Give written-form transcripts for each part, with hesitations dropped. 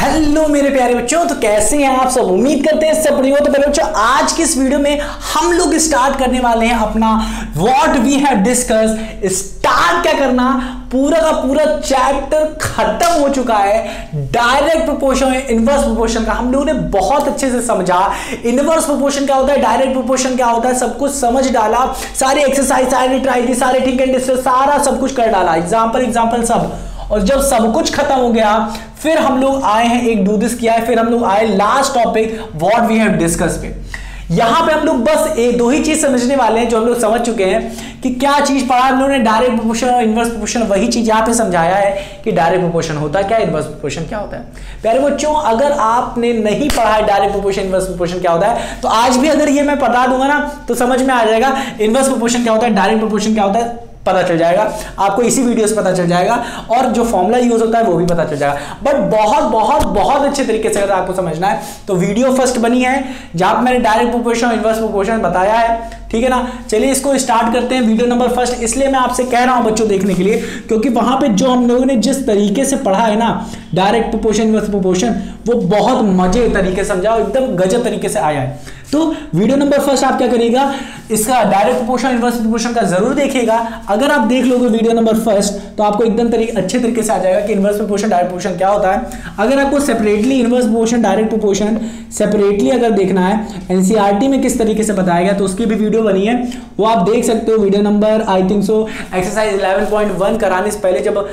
Hello मेरे प्यारे बच्चों, तो कैसे हैं आप सब। उम्मीद करते हैं सब बढ़िया हो। तो पहले बच्चों, आज की इस वीडियो में हम लोग स्टार्ट करने वाले हैं अपना what we have discuss. Start क्या करना, पूरा का पूरा चैप्टर खत्म हो चुका है। डायरेक्ट प्रोपोर्शन, इनवर्स प्रोपोर्शन का हम लोगों ने बहुत अच्छे से समझा। इनवर्स प्रोपोर्शन क्या होता है, डायरेक्ट प्रोपोर्शन क्या होता है, सब कुछ समझ डाला। सारी एक्सरसाइज, सारी ट्राई, सारे ठीक एंड डिस्टेंस, सारा सब कुछ कर डाला। एग्जाम्पल सब। और जब सब कुछ खत्म हो गया, फिर हम लोग आए हैं एक डू दिस किया है, फिर हम लोग आए last topic what we have discuss पे। यहां पे हम लोग बस दो ही चीज समझने वाले हैं जो हम लोग समझ चुके हैं कि क्या चीज पढ़ा हम लोगों ने, डायरेक्ट प्रोपोर्शन और इनवर्स प्रोपोर्शन। वही चीज यहां पे समझाया है कि डायरेक्ट प्रोपोर्शन होता है क्या, इनवर्स प्रोपोर्शन क्या होता है। प्यारे बच्चों, अगर आपने नहीं पढ़ा है डायरेक्ट प्रोपोर्शन इनवर्स प्रोपोर्शन क्या होता है, तो आज भी अगर ये मैं बता दूंगा ना तो समझ में आ जाएगा इनवर्स प्रोपोर्शन क्या होता है, डायरेक्ट प्रोपोर्शन क्या होता है, पता चल जाएगा आपको। इसी वीडियो से पता चल जाएगा और जो फॉर्मूला यूज होता है वो भी पता चल जाएगा। बट बहुत बहुत बहुत अच्छे तरीके से अगर आपको समझना है तो वीडियो फर्स्ट बनी है जहां पर मैंने डायरेक्ट प्रोपोर्शन और इनवर्स प्रोपोर्शन बताया है, ठीक है ना। चलिए इसको स्टार्ट करते हैं। वीडियो नंबर फर्स्ट इसलिए मैं आपसे कह रहा हूं बच्चों देखने के लिए, क्योंकि वहां पे जो हम लोगों ने जिस तरीके से पढ़ा है ना डायरेक्ट प्रोपोर्शन इनवर्स प्रोपोर्शन, वो बहुत मजे तरीके से समझा, एकदम गजब तरीके से आया है। तो वीडियो नंबर फर्स्ट आप क्या करिएगा, इसका डायरेक्ट प्रोपोर्शन इनवर्स प्रोपोर्शन का जरूर देखिएगा। अगर आप देख लोगे वीडियो नंबर फर्स्ट तो आपको एकदम अच्छे तरीके से आ जाएगा कि इनवर्स प्रोपोर्शन डायरेक्ट प्रोपोर्शन क्या होता है। अगर आपको separately inverse proportion direct proportion separately अगर देखना है, एनसीईआरटी में किस तरीके से बताया गया, तो उसकी भी वीडियो बनी है, वो आप देख सकते हो। Video number I think so exercise 11.1 कराने से पहले जब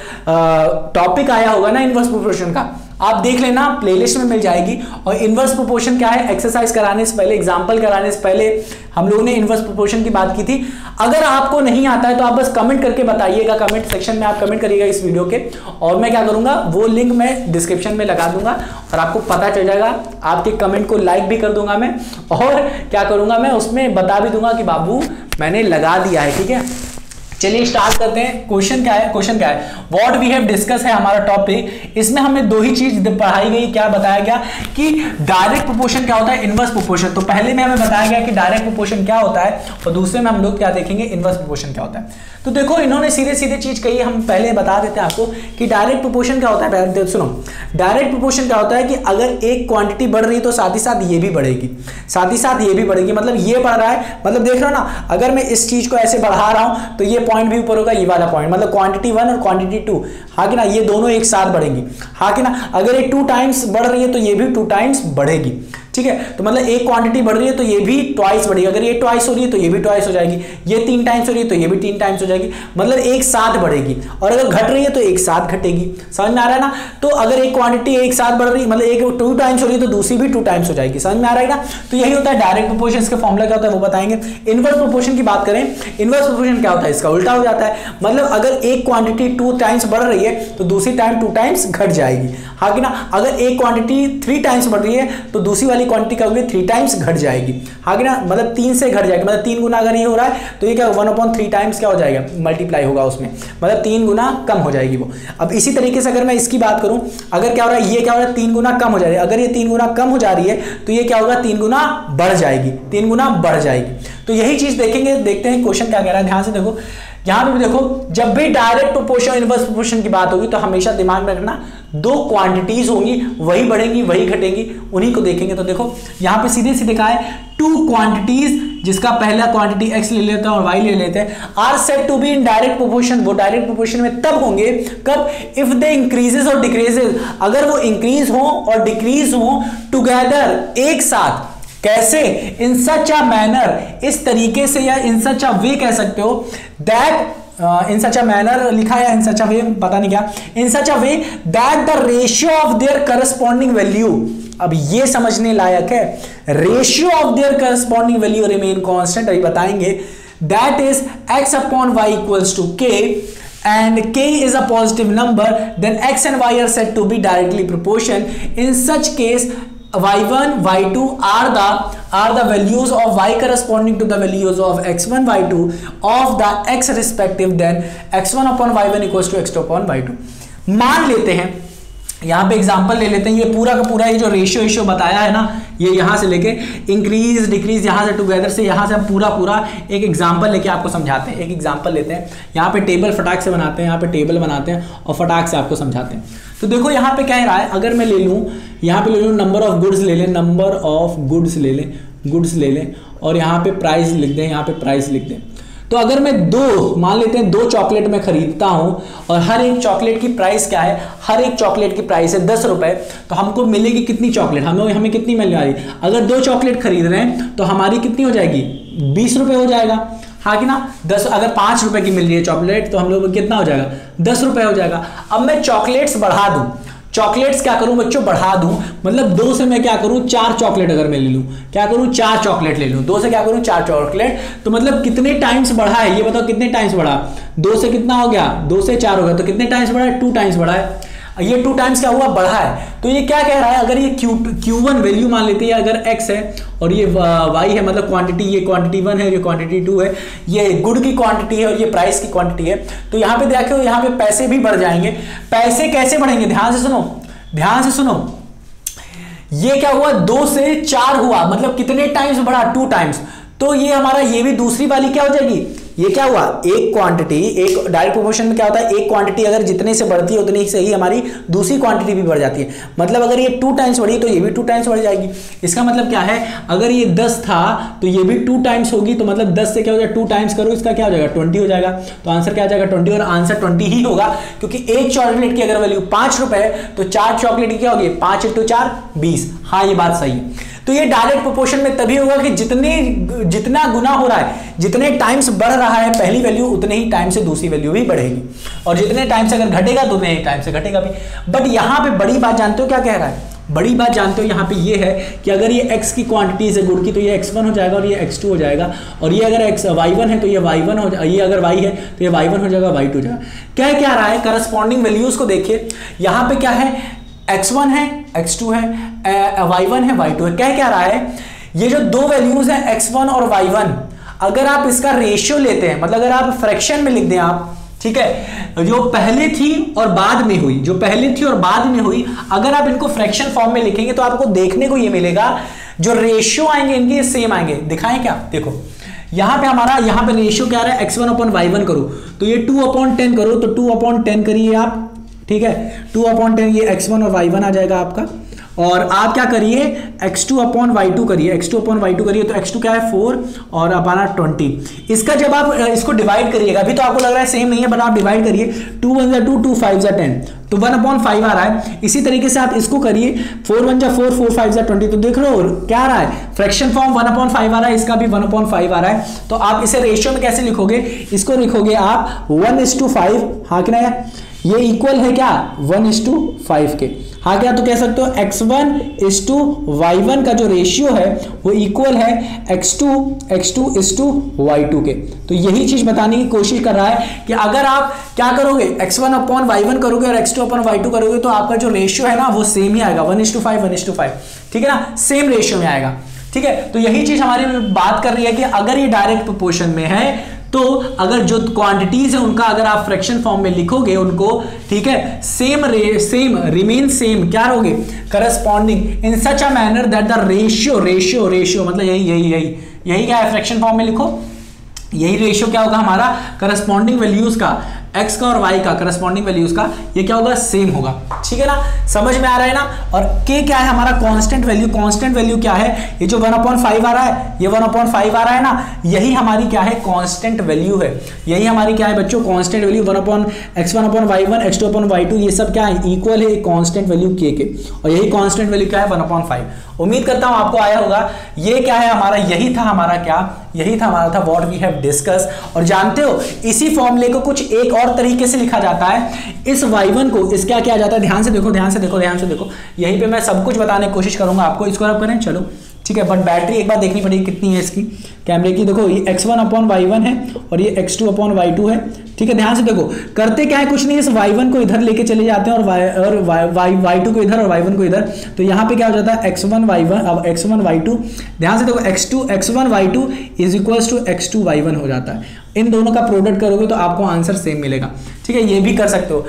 टॉपिक आया होगा ना इनवर्स प्रोपोर्शन का, आप देख लेना, प्लेलिस्ट में मिल जाएगी। और इनवर्स प्रोपोर्शन क्या है, एक्सरसाइज कराने से पहले, एग्जांपल कराने से पहले हम लोगों ने इनवर्स प्रोपोर्शन की बात की थी। अगर आपको नहीं आता है तो आप बस कमेंट करके बताइएगा, कमेंट सेक्शन में आप कमेंट करिएगा इस वीडियो के, और मैं क्या करूंगा वो लिंक मैं डिस्क्रिप्शन में लगा दूंगा और आपको पता चल जाएगा। आपके कमेंट को लाइक भी कर दूंगा मैं, और क्या करूंगा मैं उसमें बता भी दूंगा कि बाबू मैंने लगा दिया है, ठीक है। चलिए स्टार्ट करते हैं। क्वेश्चन क्या है, व्हाट वी हैव डिस्कस है हमारा टॉपिक। इसमें हमें दो ही चीज पढ़ाई गई, क्या बताया गया कि डायरेक्ट प्रोपोर्शन क्या होता है, इनवर्स प्रोपोर्शन। तो पहले में हमें बताया गया कि डायरेक्ट प्रोपोर्शन क्या होता है, और दूसरे में हम लोग क्या देखेंगे, इनवर्स प्रोपोर्शन क्या होता है। तो देखो इन्होंने सीधे सीधे चीज कही, हम पहले बता देते हैं आपको कि डायरेक्ट प्रोपोर्शन क्या होता है। सुनो, डायरेक्ट प्रोपोर्शन क्या होता है कि अगर एक क्वांटिटी बढ़ रही है तो साथ ही साथ ये भी बढ़ेगी, साथ ही साथ ये भी बढ़ेगी। मतलब ये बढ़ रहा है, मतलब देख रहे हो ना, अगर मैं इस चीज को ऐसे बढ़ा रहा हूं तो ये पॉइंट भी ऊपर होगा, ये वाला पॉइंट, मतलब क्वांटिटी 1 और क्वांटिटी 2, हाँ कि ना, ये दोनों एक साथ बढ़ेंगी, हाँ कि ना। अगर ये 2 टाइम्स बढ़ रही है तो ये भी 2 टाइम्स बढ़ेगी, ठीक है। तो मतलब एक क्वांटिटी बढ़ रही है तो ये भी ट्वाइस बढ़ेगी। अगर ये ट्वाइस हो रही है तो ये भी ट्वाइस हो जाएगी, ये 3 टाइम्स हो रही है तो ये भी 3 टाइम्स हो जाएगी, मतलब एक साथ बढ़ेगी। और अगर घट रही है तो एक साथ घटेगी, समझ में आ रहा है ना। तो अगर एक क्वांटिटी एक साथ बढ़ रही है, मतलब एक 2 टाइम्स हो रही है तो दूसरी भी 2 टाइम्स हो जाएगी, समझ में आ रहा है ना। तो यही होता है डायरेक्ट प्रोपोर्शन। इसका फॉर्मूला क्या होता है वो बताएंगे। इनवर्स प्रोपोर्शन की बात करें, इनवर्स प्रोपोर्शन क्या होता है, इसका उल्टा हो जाता है। मतलब अगर एक क्वांटिटी 2 टाइम्स बढ़ रही है तो दूसरी टाइम 2 टाइम्स घट जाएगी, हाँ कि ना। अगर एक क्वांटिटी 3 टाइम्स बढ़ रही है तो दूसरी वाली क्वांटिटी क्या होगी, 3 टाइम्स घट जाएगी, हाँ कि ना। मतलब 3 से घट जाएगी, मतलब 3 गुना अगर ये हो रहा है तो ये क्या 1/3 टाइम्स क्या हो जाएगा, मल्टीप्लाई होगा उसमें, मतलब 3 गुना कम हो जाएगी वो। अब इसी तरीके से अगर मैं इसकी बात करूं, अगर क्या हो रहा है, ये क्या हो रहा है, 3 गुना कम हो जा रही है। अगर ये 3 गुना कम हो जा रही है तो ये क्या होगा, 3 गुना बढ़ जाएगी, 3 गुना बढ़ जाएगी। तो यही चीज देखेंगे, देखते हैं क्वेश्चन क्या कह रहा है। ध्यान से देखो, यहां पे भी देखो, जब भी डायरेक्ट प्रोपोर्शन इनवर्स प्रोपोर्शन की बात होगी तो हमेशा दिमाग में रखना 2 क्वांटिटीज होंगी, वही बढ़ेंगी वही घटेंगी, उन्हीं को देखेंगे। तो देखो यहां पे सीधे सीधे कहा है 2 क्वांटिटीज, जिसका पहला क्वांटिटी x ले लेते हैं और y ले लेते हैं, are said to be in direct proportion. वो डायरेक्ट प्रोपोर्शन में तब होंगे कब, इफ दे इंक्रीजेस और डिक्रीजेस, अगर वो इंक्रीज हो और डिक्रीज हो टुगेदर, एक साथ। कैसे, इन सच अ मैनर, इस तरीके से, या इन सच अ वे कह सकते हो, that in such a manner लिखा है, इन सच अ वे पता नहीं क्या, in such a way that the ratio of their corresponding value. अब ये समझने लायक है, ratio of their corresponding value remain constant, अभी बताएंगे। That is x upon y equals to k and k is a positive number, then x and y are said to be directly proportion. In such case y1 y2 are the values of y corresponding to the values of x1 y2 of the x respective, then x1 upon y1 equals to x2 upon y2। मान लेते हैं, यहाँ पे example ले लेते हैं, ये पूरा का पूरा ये जो रेशियो बताया है ना, ये यहाँ से लेके इंक्रीज डिक्रीज, यहाँ से टुगेदर से, यहाँ से हम पूरा एक एग्जांपल लेके आपको समझाते हैं। एक एग्जांपल लेते हैं, यहाँ पे टेबल फटाक से बनाते हैं, यहाँ पे टेबल बनाते हैं और फटाक से आपको समझाते हैं। तो देखो यहाँ पे क्या रहा है, अगर मैं ले लूँ, यहाँ पे ले लूँ नंबर ऑफ गुड्स ले लें, नंबर ऑफ गुड्स ले लें, गुड्स ले लें, और यहाँ पे प्राइस लिख दें, यहाँ पे प्राइस लिख दें। तो अगर मैं दो, मान लेते हैं 2 चॉकलेट मैं खरीदता हूँ और हर एक चॉकलेट की प्राइस क्या है, हर एक चॉकलेट की प्राइस है 10 रुपए, तो हमको मिलेगी कितनी चॉकलेट, हमें कितनी मिलने वाली, अगर 2 चॉकलेट खरीद रहे हैं तो हमारी कितनी हो जाएगी, 20 रुपए हो जाएगा, हाँ कि ना। 10, अगर 5 रुपए की मिल रही है चॉकलेट तो हम लोग कितना हो जाएगा, 10 रुपए हो जाएगा। अब मैं चॉकलेट्स बढ़ा दूं, चॉकलेट्स क्या करूं बच्चों, बढ़ा दूं, मतलब 2 से मैं क्या करूं, 4 चॉकलेट अगर मैं ले लूं, क्या करूं, 4 चॉकलेट ले लूं, 2 से क्या करूं, 4 चॉकलेट, तो मतलब कितने टाइम्स बढ़ा है, ये बताओ कितने टाइम्स बढ़ा, 2 से कितना हो गया, 2 से 4 हो गया, तो कितने टाइम्स बढ़ा है, 2 टाइम्स बढ़ा है। ये 2 टाइम्स क्या हुआ, बढ़ा है। तो ये क्या कह रहा है, अगर ये Q1 वैल्यू मान लेते हैं, अगर X है और ये Y है, मतलब क्वांटिटी, ये क्वांटिटी 1 है, ये क्वांटिटी 2 है, ये गुड की क्वांटिटी है और ये प्राइस की क्वांटिटी है, तो यहाँ पे देखो, यहाँ पे पैसे भी बढ़ जाएंगे। पैसे कैसे बढ़ेंगे, ध्यान से सुनो, ध्यान से सुनो, ये क्या हुआ, 2 से 4 हुआ, मतलब कितने टाइम्स बढ़ा, 2 टाइम्स। तो ये हमारा, ये भी दूसरी वाली क्या हो जाएगी, ये क्या हुआ, एक क्वांटिटी, एक डायरेक्ट प्रोपोर्शन में क्या होता है, एक क्वांटिटी अगर जितने से बढ़ती है उतनी से ही हमारी दूसरी क्वांटिटी भी बढ़ जाती है। मतलब अगर ये 2 टाइम्स बढ़ी तो ये भी 2 टाइम्स बढ़ जाएगी। इसका मतलब क्या है, अगर ये 10 था तो ये भी 2 टाइम्स होगी, तो मतलब 10 से क्या हो जाएगा, 2 टाइम्स करो, इसका क्या हो जाएगा, 20 हो जाएगा। तो आंसर क्या आ जाएगा, 20, और आंसर 20 ही होगा, क्योंकि एक चॉकलेट की अगर वैल्यू 5 रुपए है तो 4 चॉकलेट की क्या होगी, 5 × 4 20। हाँ, ये बात सही है। तो ये डायरेक्ट प्रोपोर्शन में तभी होगा कि जितना गुना हो रहा है, जितने टाइम्स बढ़ रहा है पहली वैल्यू, उतने ही टाइम से दूसरी वैल्यू भी बढ़ेगी, और जितने टाइम से अगर घटेगा तो उतने ही टाइम से घटेगा भी। बट यहाँ पे बड़ी बात जानते हो क्या कह रहा है, बड़ी बात जानते हो यहाँ पे ये है कि अगर ये x की क्वांटिटी है गुड़ की, तो ये x1 हो जाएगा और ये x2 हो जाएगा, और ये अगर y1 है तो ये y1 हो जाएगा, ये अगर y है तो ये y1 हो जाएगा, y2 हो जाएगा। क्या रहा है, करस्पॉन्डिंग वैल्यूज को देखिए, यहाँ पे क्या है, x1 है, x2 है, y1 है, y2 है। क्या रहा है, ये जो 2 वैल्यूज हैं x1 और y1, अगर आप इसका रेशियो लेते हैं, मतलब अगर आप फ्रैक्शन में लिख दें आप, ठीक है, जो पहले थी और बाद में हुई, जो पहले थी और बाद में हुई, अगर आप इनको फ्रैक्शन फॉर्म में लिखेंगे तो आपको देखने को ये मिलेगा, जो रेशियो आएंगे इनके सेम आएंगे। दिखाएं क्या, देखो यहां पे हमारा, यहां पे रेशियो क्या रहा है, x1/y1 करो तो ये 2/10 करो, तो 2/10 करिए आप, ठीक है, 2/10, ये x1 और y1 आ जाएगा आपका, और आप क्या करिए, x2/y2 करिए, x2/y2 करिए, तो x2 क्या है 4 और अपना 20। इसका जब आप इसको डिवाइड करिएगा, अभी तो आपको लग रहा है सेम नहीं है, बट आप डिवाइड करिए, 2 1 2 2 5 10, तो 1/5 आ रहा है। इसी तरीके से आप इसको करिए, 4 1 4 4 5 20, तो देख रहे हो क्या आ रहा है, फ्रैक्शन फॉर्म 1/5 आ रहा है, इसका भी 1/5 आ रहा है। तो आप इसे रेशियो में कैसे लिखोगे, इसको लिखोगे आप 1:5, हाँ कि नहीं, ये इक्वल है क्या 1:5 के, हाँ क्या, तो कह सकते हो x1:y1 का जो रेशियो है वो इक्वल है x2:y2 के। तो यही चीज बताने की कोशिश कर रहा है कि अगर आप क्या करोगे, x1/y1 करोगे और x2/y2 करोगे, तो आपका जो रेशियो है ना वो सेम ही आएगा, 1:5 1:5, ठीक है ना, सेम रेशियो में आएगा, ठीक है। तो यही चीज हमारी बात कर रही है कि अगर ये डायरेक्ट प्रोपोर्शन में है, तो अगर जो क्वांटिटीज है उनका अगर आप फ्रैक्शन फॉर्म में लिखोगे उनको, ठीक है, सेम रिमेन सेम, क्या होगे, corresponding in such a manner that the ratio मतलब यही क्या है, फ्रैक्शन फॉर्म में लिखो, यही रेशियो क्या होगा हमारा, करस्पॉन्डिंग वैल्यूज का, x का और y का, करस्पॉन्डिंग वैल्यूज का, ये क्या होगा, सेम होगा, ठीक है ना, समझ में आ रहा है ना। और k क्या है हमारा, कांस्टेंट वैल्यू क्या है, ये जो 1/5 आ रहा है, ये 1/5 आ रहा है ना, यही हमारी क्या है, कांस्टेंट वैल्यू है, यही हमारी क्या है बच्चों, कांस्टेंट वैल्यू, x1/y1 x2/y2, ये सब क्या है, इक्वल है कांस्टेंट वैल्यू k के, और यही कांस्टेंट वैल्यू क्या है 1/5। उम्मीद करता हूं आपको आया होगा। ये क्या है हमारा, यही था हमारा व्हाट वी हैव डिस्कस। और जानते हो इसी फॉर्मूले को कुछ एक और तरीके से लिखा जाता है, इस y1 को इस क्या किया जाता है, ध्यान से देखो, यहीं पे मैं सब कुछ बताने की कोशिश करूंगा आपको, इसको आप करें, चलो ठीक है, बट बैटरी एक बार देखनी पड़ेगी कितनी है इसकी कैमरे की। देखो ये x1/y1 है और ये x2/y2 है, ठीक है, ध्यान से देखो, करते क्या है, कुछ नहीं, इस y1 को इधर लेके चले जाते हैं और y2 को इधर और y1 को इधर, तो यहाँ पे क्या हो जाता है x1y1, अब x1y2, ध्यान से देखो, x1y2 is equals to x2y1 हो जाता है। इन दोनों का प्रोडक्ट करोगे तो आपको आंसर सेम मिलेगा, ठीक है, ये भी कर सकते हो।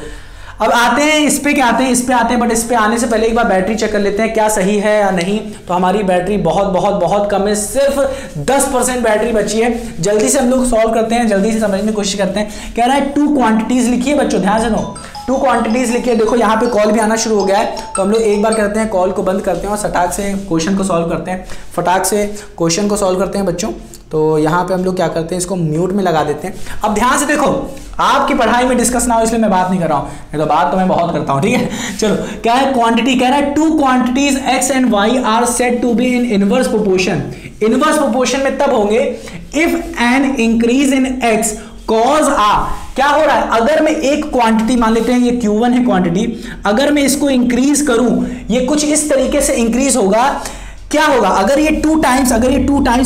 अब आते हैं इस पे आते हैं, बट इस पे आने से पहले एक बार बैटरी चेक कर लेते हैं क्या सही है या नहीं। तो हमारी बैटरी बहुत कम है, सिर्फ 10% बैटरी बची है। जल्दी से हम लोग सॉल्व करते हैं, जल्दी से समझने की कोशिश करते हैं। कह रहा है 2 क्वांटिटीज लिखिए बच्चों, ध्यान से नो, टू क्वांटिटीज लिखिए। देखो यहाँ पे कॉल भी आना शुरू हो गया है, तो हम लोग एक बार करते हैं, कॉल को बंद करते हैं और फटाक से क्वेश्चन को सॉल्व करते हैं, फटाक से क्वेश्चन को सॉल्व करते हैं बच्चों। तो यहाँ पे हम लोग क्या करते हैं, इसको म्यूट में लगा देते हैं। अब ध्यान से देखो, आपकी पढ़ाई में डिस्कस ना हो इसलिए मैं बात नहीं कर रहा हूँ, नहीं तो बात तो मैं बहुत करता हूँ, ठीक है। चलो क्या है, क्वांटिटी कह रहा है two quantities x and y are said to be in inverse proportion. Inverse proportion में तब होंगे if an increase in x cause आ। क्या हो रहा है, अगर मैं एक क्वांटिटी मान लेते हैं, ये Q1 है क्वांटिटी, अगर मैं इसको इंक्रीज करूं, ये कुछ इस तरीके से इंक्रीज होगा। क्या होगा, अगर ये टू टाइम्स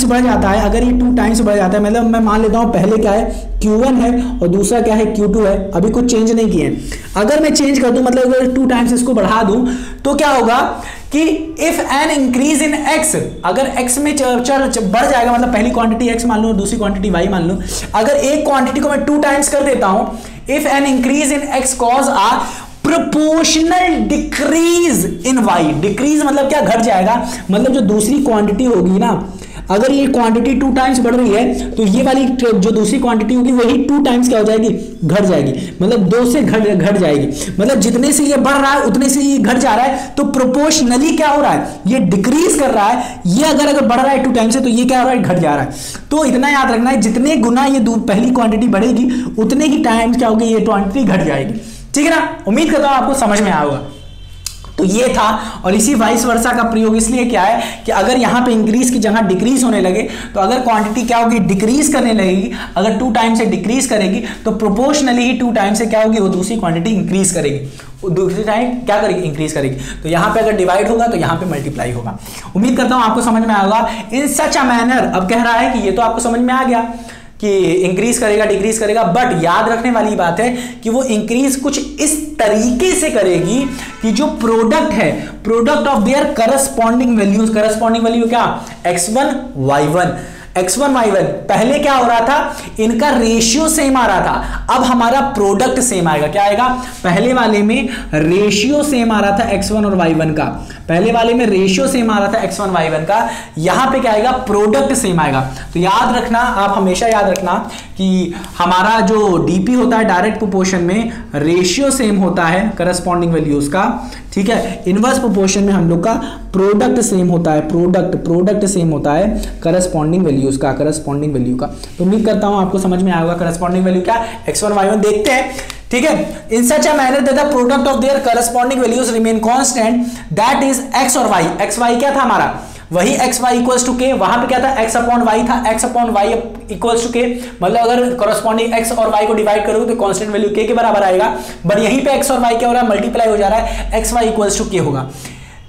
बढ़ जाता है, अगर ये टू टाइम्स बढ़ जाता है, मतलब मैं मान लेता हूं पहले क्या है Q1 है और दूसरा क्या है Q2 है, अभी कुछ चेंज नहीं किए हैं। अगर मैं चेंज कर दूं, मतलब अगर टू टाइम्स इसको बढ़ा दूं, तो क्या होगा कि if an increase in x, अगर x में बढ़ जाएगा, मतलब पहली क्वांटिटी x मान लो और दूसरी क्वांटिटी y मान लो, अगर एक क्वांटिटी को मैं टू टाइम्स कर देता हूं, if an increase in x cause a proportional decrease in y। Decrease मतलब क्या, घट जाएगा, मतलब जो दूसरी क्वांटिटी होगी ना, अगर ये क्वांटिटी टू टाइम्स बढ़ रही है तो ये वाली जो दूसरी क्वांटिटी होगी वही टू टाइम्स क्या हो जाएगी, घट जाएगी, मतलब दो से घट जाएगी, मतलब जितने से ये बढ़ रहा है उतने से ये घट जा रहा है, तो प्रोपोर्शनली क्या हो रहा है, ये डिक्रीज कर रहा है। ये अगर बढ़ रहा है टू टाइम्स से, तो ये क्या हो रहा है, घट जा रहा है। तो इतना याद रखना है, जितने गुना ये पहली क्वांटिटी बढ़ेगी उतने ही टाइम्स क्या होगी, ये क्वांटिटी घट जाएगी, ठीक है ना। उम्मीद करता हूं आपको समझ में आया होगा। तो ये था, और इसी वाइस वर्सा का प्रयोग इसलिए क्या है कि अगर यहाँ पे इंक्रीज की जगह डिक्रीज होने लगे, तो अगर क्वांटिटी क्या होगी, डिक्रीज करने लगेगी, अगर टू टाइम से डिक्रीज करेगी तो प्रोपोर्शनली ही टू टाइम से क्या होगी, वो दूसरी क्वांटिटी इंक्रीज करेगी, दूसरी टाइम क्या करेगी, इंक्रीज करेगी। तो यहाँ पे अगर डिवाइड होगा तो यहाँ पे मल्टीप्लाई होगा। उम्मीद करता हूँ आपको समझ में आएगा। इन सच अ मैनर, अब कह रहा है कि ये तो आपको समझ में आ गया कि इंक्रीज करेगा डिक्रीज करेगा, बट याद रखने वाली बात है कि वो इंक्रीज कुछ इस तरीके से करेगी कि जो प्रोडक्ट है, product of their corresponding values, corresponding value क्या, x1 y1, x1 y1, पहले क्या हो रहा था, इनका रेशियो सेम आ रहा था, अब हमारा प्रोडक्ट सेम आएगा। क्या आएगा, पहले वाले में रेशियो सेम आ रहा था x1 और y1 का, पहले वाले में रेशियो सेम आ रहा था x1 y1 का, यहां पे क्या आएगा, प्रोडक्ट सेम आएगा। तो याद रखना, आप हमेशा याद रखना कि हमारा जो डीपी होता है डायरेक्ट प्रोपोर्शन में रेशियो सेम होता है करस्पॉन्डिंग वैल्यूज का, ठीक है। इनवर्स प्रोपोर्शन में हम लोग का प्रोडक्ट सेम होता है, प्रोडक्ट सेम होता है करस्पॉन्डिंग वैल्यूज का, करस्पॉन्डिंग वैल्यू का। तो उम्मीद करता हूं आपको समझ में आएगा करस्पॉन्डिंग वैल्यू क्या, x1 y1 देखते हैं, ठीक है। In such a manner that the product of their corresponding values remain constant, that is x और y। x y क्या था हमारा, वही x y इक्वल्स टू के, वहां पे क्या था, x अपॉन y था, x upon y equals to k, मतलब अगर करस्पॉन्डिंग x और y को डिवाइड करोगे तो कांस्टेंट वैल्यू k के बराबर आएगा, बट यहीं पे x और y क्या हो रहा है, मल्टीप्लाई हो जा रहा है, x y equals to k होगा।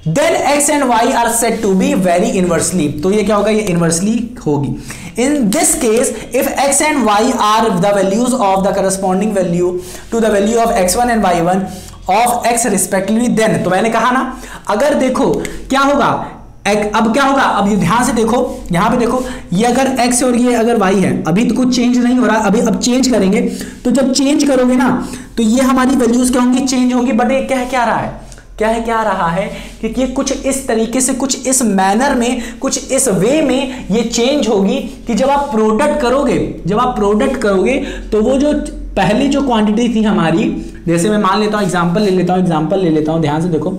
Then x and y are said to be very inversely, तो ये क्या होगा, ये इनवर्सली होगी। In this case, if x and y are the values of the corresponding value to the value of x1 and y1 of x respectively, then, तो मैंने कहा ना, अगर देखो क्या होगा, अब क्या होगा, अब ये ध्यान से देखो, यहां पे देखो, ये अगर x और ये अगर y है, अभी तो कुछ चेंज नहीं हो रहा, अभी अब चेंज करेंगे, तो जब चेंज करोगे ना तो ये हमारी वैल्यूज क्या होंगी, चेंज होंगी, बट ये क्या रहा है, क्या रहा है कि ये कुछ इस तरीके से, कुछ इस मैनर में, कुछ इस वे में ये चेंज होगी कि जब आप प्रोडक्ट करोगे तो वो जो पहली जो क्वांटिटी थी हमारी, जैसे मैं मान लेता हूं एग्जांपल ले लेता हूं, ध्यान से देखो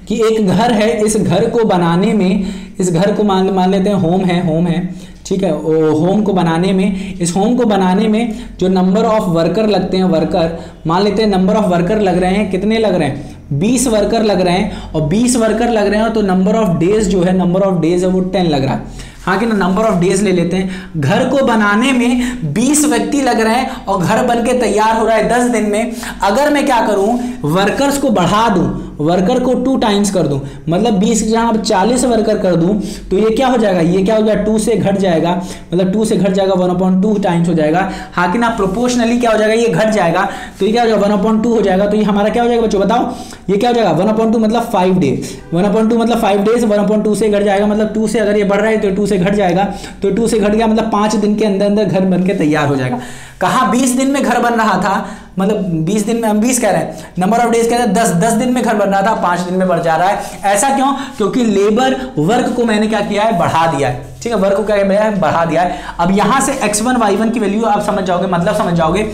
कि एक घर है, इस घर को बनाने में, इस घर को मान लेते हैं होम है, ठीक है। होम को बनाने में, इस होम को बनाने में जो नंबर ऑफ वर्कर लगते हैं, वर्कर मान लेते हैं, नंबर ऑफ वर्कर लग रहे हैं, कितने लग रहे हैं, 20 वर्कर लग रहे हैं, और 20 वर्कर लग रहे हैं तो नंबर ऑफ डेज जो है, नंबर ऑफ डेज है वो 10 लग रहा है, हाँ कि ना, नंबर ऑफ डेज ले लेते हैं। घर को बनाने में 20 व्यक्ति लग रहे हैं और घर बनके तैयार हो रहा है 10 दिन में। अगर मैं क्या करूं, वर्कर्स को बढ़ा दूं, वर्कर को 2 टाइम्स कर दूं, मतलब 20 की जगह 40 वर्कर कर दूं, तो ये क्या हो जाएगा, ये क्या हो जाएगा, 2 से घट जाएगा, मतलब 2 से घट जाएगा 1/2 टाइम्स हो जाएगा, हाँ कि ना। प्रोपोर्शनली क्या हो जाएगा, ये घट जाएगा, तो ये क्या हो जाएगा 1/2 हो जाएगा, तो ये हमारा क्या हो जाएगा बच्चों, बताओ, ये क्या हो जाएगा 1/2 मतलब 5 डेज, 1/2 मतलब 5 डेज, 1/2 से घट जाएगा, मतलब 2 से अगर ये बढ़ रहा है तो 2 से घट जाएगा, तो 2 से घट गया, मतलब 5 दिन के अंदर अंदर घर बन के तैयार हो जाएगा। कहा 20 दिन में घर बन रहा था, मतलब 20 दिन में, हम 20 कह रहे हैं, नंबर ऑफ डेज कह रहे हैं 10 दिन में घर बन रहा था 5 दिन में बढ़ जा रहा है। ऐसा क्यों? क्योंकि लेबर वर्क को मैंने क्या किया है, बढ़ा दिया है। ठीक है, वर्क को क्या किया है, बढ़ा दिया है। अब यहां से x1 y1 की वैल्यू आप समझ जाओगे, मतलब समझ जाओगे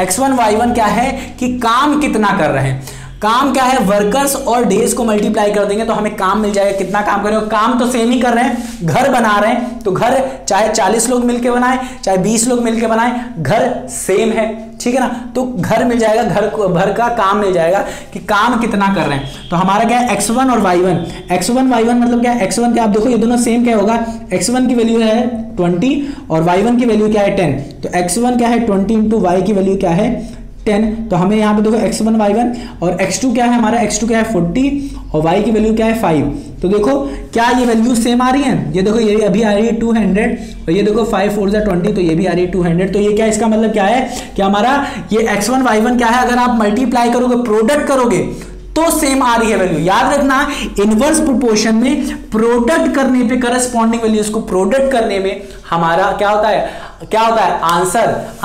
x1 y1 क्या है कि काम कितना कर रहे हैं। काम क्या है, वर्कर्स और डेज को मल्टीप्लाई कर देंगे तो हमें काम मिल जाएगा। कितना काम कर रहे हो, काम तो सेम ही कर रहे हैं, घर बना रहे हैं, तो घर चाहे 40 लोग मिलके बनाए चाहे 20 लोग मिलके बनाए, घर सेम है। ठीक है ना, तो घर मिल जाएगा, घर को भर का काम मिल जाएगा कि काम कितना कर रहे हैं। तो हमारा क्या है, x1 और y1, x1 y1 मतलब क्या है, x1 क्या, आप देखो ये दोनों सेम क्या होगा, x1 की वैल्यू है 20 और y1 की वैल्यू क्या है 10, तो x1 क्या है 20 इंटू y की वैल्यू क्या है 10। तो हमें यहाँ पे देखो x1 y1 और x2 क्या है, हमारा x2 क्या है 40 और y की वैल्यू क्या है 5। तो देखो क्या ये वैल्यू सेम आ रही है, ये देखो ये अभी आ रही है 200 और ये देखो 5 4 20, तो ये भी आ रही है 200। तो ये क्या, इसका मतलब क्या है कि हमारा ये x1 y1 क्या है, अगर आप मल्टीप्लाई करोगे, प्रोडक्ट करोगे तो सेम आ रही है वैल्यू। याद रखना, इनवर्स प्रोपोर्शन में प्रोडक्ट करने पे करस्पॉन्डिंग वैल्यूज को प्रोडक्ट करने में हमारा क्या होता है, क्या होता है,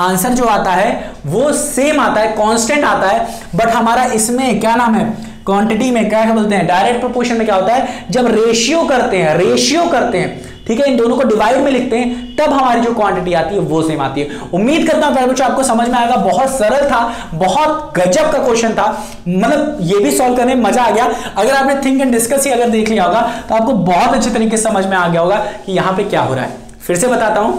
आंसर जो आता है वो सेम आता है, कांस्टेंट आता है। बट हमारा इसमें क्या नाम है, क्वांटिटी में क्या बोलते हैं, डायरेक्ट प्रोपोर्शन में क्या होता है, जब रेशियो करते हैं, ठीक है, इन दोनों को डिवाइड में लिखते हैं, तब हमारी जो क्वांटिटी आती है वो सेम आती है। उम्मीद करता हूं प्यारे बच्चों आपको समझ में आएगा। बहुत सरल था, बहुत गजब का क्वेश्चन था, मतलब ये भी सॉल्व करने में मजा आ गया। अगर आपने थिंक एंड डिस्कस ही अगर देख लिया होगा तो आपको बहुत अच्छे तरीके से समझ में आ गया होगा कि यहां पे क्या हो रहा है। फिर से बताता हूं,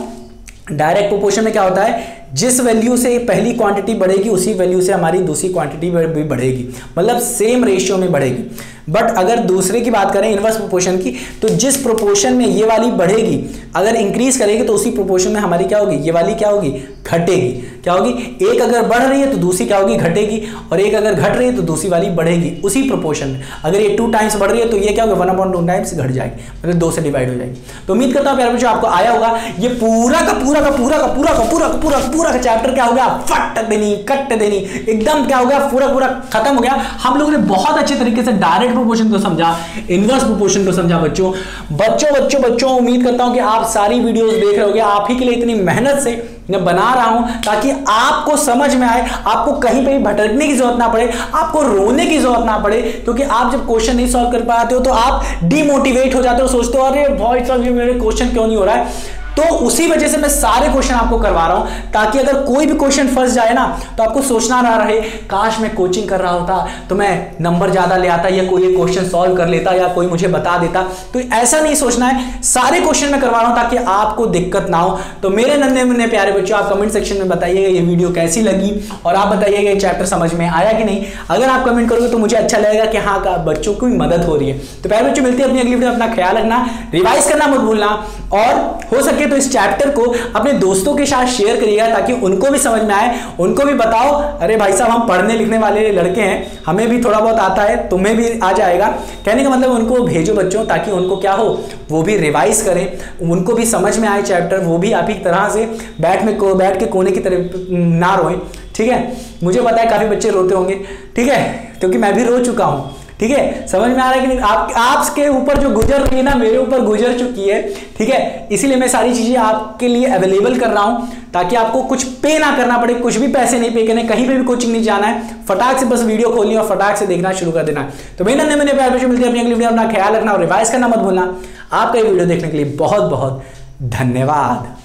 डायरेक्ट प्रोपोर्शन में क्या होता है, जिस वैल्यू से पहली क्वांटिटी बढ़ेगी उसी वैल्यू से हमारी दूसरी क्वांटिटी भी बढ़ेगी, मतलब सेम रेशियो में बढ़ेगी। बट अगर दूसरे की बात करें इनवर्स प्रोपोर्शन की, तो जिस प्रोपोर्शन में ये वाली बढ़ेगी, अगर इंक्रीज करेगी तो उसी प्रोपोर्शन में हमारी क्या होगी, ये वाली क्या होगी, घटेगी। क्या होगी, एक अगर बढ़ रही है तो दूसरी क्या होगी, घटेगी, और एक अगर घट रही है तो दूसरी वाली बढ़ेगी उसी प्रोपोर्शन में। अगर ये 2 टाइम्स बढ़ रही है तो ये क्या होगा, 1/2 टाइम्स घट जाएगी, मतलब 2 से डिवाइड हो जाएगी। तो उम्मीद करता हूं प्यारे बच्चों आपको आया होगा। ये पूरा का चैप्टर क्या हो गया, फट देनी कट देनी, एकदम क्या हो गया, पूरा खत्म हो गया। हम लोगों ने बहुत अच्छे तरीके से डायरेक्ट प्रोपोर्शन को समझा, इनवर्स प्रोपोर्शन को समझा। बच्चों उम्मीद करता हूं कि आप सारी वीडियोस देख रहे होगे। आप ही के लिए इतनी मेहनत से मैं बना रहा हूं ताकि आपको समझ में आए, आपको कहीं पे भी भटकने की जरूरत ना पड़े, आपको रोने की जरूरत ना पड़े। क्योंकि आप जब क्वेश्चन नहीं सॉल्व कर पाते हो तो आप डिमोटिवेट हो जाते हो, सोचते हो अरे भाई साहब ये मेरे क्वेश्चन क्यों नहीं हो रहा है। तो उसी वजह से मैं सारे क्वेश्चन आपको करवा रहा हूं, ताकि अगर कोई भी क्वेश्चन फंस जाए ना तो आपको सोचना ना रहे, काश मैं कोचिंग कर रहा होता तो मैं नंबर ज्यादा ले आता, या कोई क्वेश्चन सॉल्व कर लेता, या कोई मुझे बता देता। तो ऐसा नहीं सोचना है, सारे क्वेश्चन मैं करवा रहा हूं ताकि आपको दिक्कत ना हो। तो मेरे नन्हे मुन्ने प्यारे बच्चों, आप कमेंट सेक्शन में बताइएगा ये वीडियो कैसी लगी, और आप बताइएगा ये चैप्टर समझ में आया कि नहीं। अगर आप कमेंट करोगे तो मुझे अच्छा लगेगा कि हाँ बच्चों को भी मदद हो रही है। तो प्यारे बच्चों मिलते हैं अपनी अगली वीडियो, अपना ख्याल रखना, रिवाइज करना मत भूलना, और हो सके तो इस चैप्टर को अपने दोस्तों के साथ शेयर करिएगा ताकि उनको भी समझ में आए, उनको भी बताओ अरे भाई साहब हम पढ़ने लिखने वाले लड़के हैं, हमें भी थोड़ा बहुत आता है, तुम्हें भी आ जाएगा। कहने का मतलब उनको भेजो बच्चों, ताकि उनको क्या हो, वो भी रिवाइज करें, उनको भी समझ में आए चैप्टर, वो भी आप ही तरह से बैठ के कोने की तरफ ना रोएं। ठीक है, मुझे पता है काफी बच्चे रोते होंगे, ठीक है, क्योंकि मैं भी रो चुका हूं। ठीक है, समझ में आ रहा है कि नहीं, आपके ऊपर जो गुजर रही है ना, मेरे ऊपर गुजर चुकी है। ठीक है, इसीलिए मैं सारी चीजें आपके लिए अवेलेबल कर रहा हूं, ताकि आपको कुछ पे ना करना पड़े, कुछ भी पैसे नहीं पे करने, कहीं पे भी कोचिंग नहीं जाना है, फटाक से बस वीडियो खोलनी और फटाक से देखना शुरू कर देना। तो मेरे नन्हे मुन्ने प्यारे बच्चों, मिलते हैं अपनी अगली वीडियो, अपना ख्याल रखना और रिवाइज करना मत भूलना। आपका ये वीडियो देखने के लिए बहुत बहुत धन्यवाद।